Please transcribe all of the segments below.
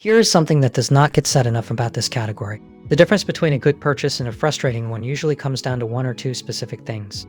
Here is something that does not get said enough about this category. The difference between a good purchase and a frustrating one usually comes down to one or two specific things.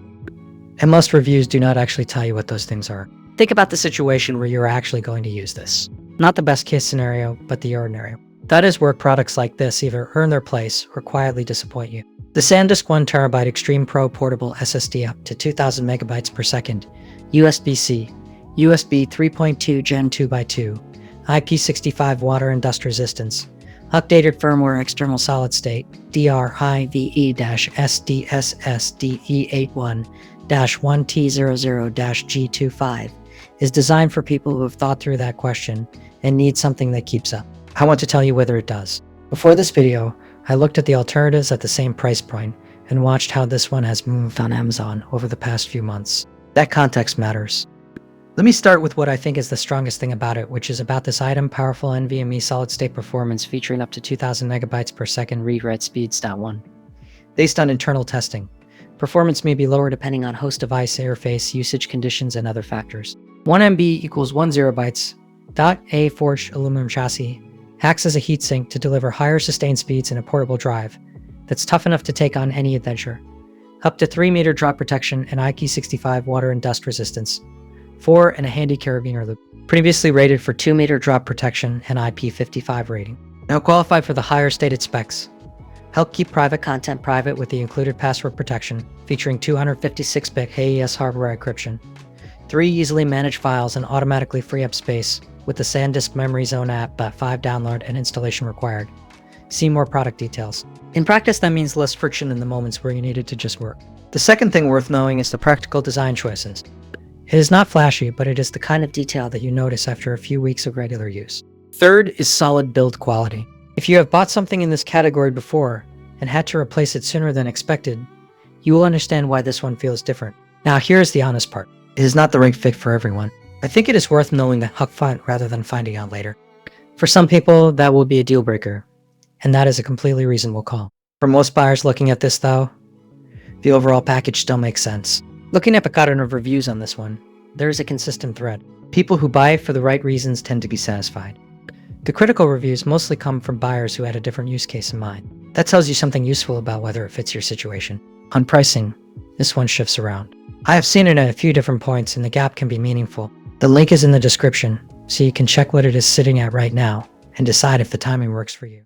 And most reviews do not actually tell you what those things are. Think about the situation where you're actually going to use this. Not the best case scenario, but the ordinary. That is where products like this either earn their place or quietly disappoint you. The SANDISK 1TB Extreme Pro Portable SSD up to 2000 megabytes per second, USB-C, USB 3.2 Gen 2x2, IP65 water and dust resistance, updated firmware external solid state, DR-HIVE-SDSSDE81-1T00-G25 is designed for people who have thought through that question and need something that keeps up. I want to tell you whether it does. Before this video, I looked at the alternatives at the same price point and watched how this one has moved on Amazon over the past few months. That context matters. Let me start with what I think is the strongest thing about it, which is about this item: powerful NVMe solid-state performance featuring up to 2000 megabytes per second read-write speeds. 1. Based on internal testing, performance may be lower depending on host device interface, usage conditions, and other factors. 1 MB equals 1 zerobytes. A forged aluminum chassis acts as a heatsink to deliver higher sustained speeds in a portable drive that's tough enough to take on any adventure. Up to 3-meter drop protection and IP65 water and dust resistance. 4 and a handy carabiner loop. Previously rated for 2-meter drop protection and IP55 rating. Now qualify for the higher stated specs. Help keep private content private with the included password protection, featuring 256-bit AES hardware encryption. 3 easily managed files and automatically free up space with the SanDisk Memory Zone app, but 5 download and installation required. See more product details. In practice, that means less friction in the moments where you need it to just work. The second thing worth knowing is the practical design choices. It is not flashy, but it is the kind of detail that you notice after a few weeks of regular use. Third is solid build quality. If you have bought something in this category before and had to replace it sooner than expected, you will understand why this one feels different. Now here's the honest part. It is not the right fit for everyone. I think it is worth knowing that upfront rather than finding out later. For some people, that will be a deal breaker, and that is a completely reasonable call. For most buyers looking at this though, the overall package still makes sense. Looking at a pattern of reviews on this one, there is a consistent thread. People who buy for the right reasons tend to be satisfied. The critical reviews mostly come from buyers who had a different use case in mind. That tells you something useful about whether it fits your situation. On pricing, this one shifts around. I have seen it at a few different points and the gap can be meaningful. The link is in the description, so you can check what it is sitting at right now and decide if the timing works for you.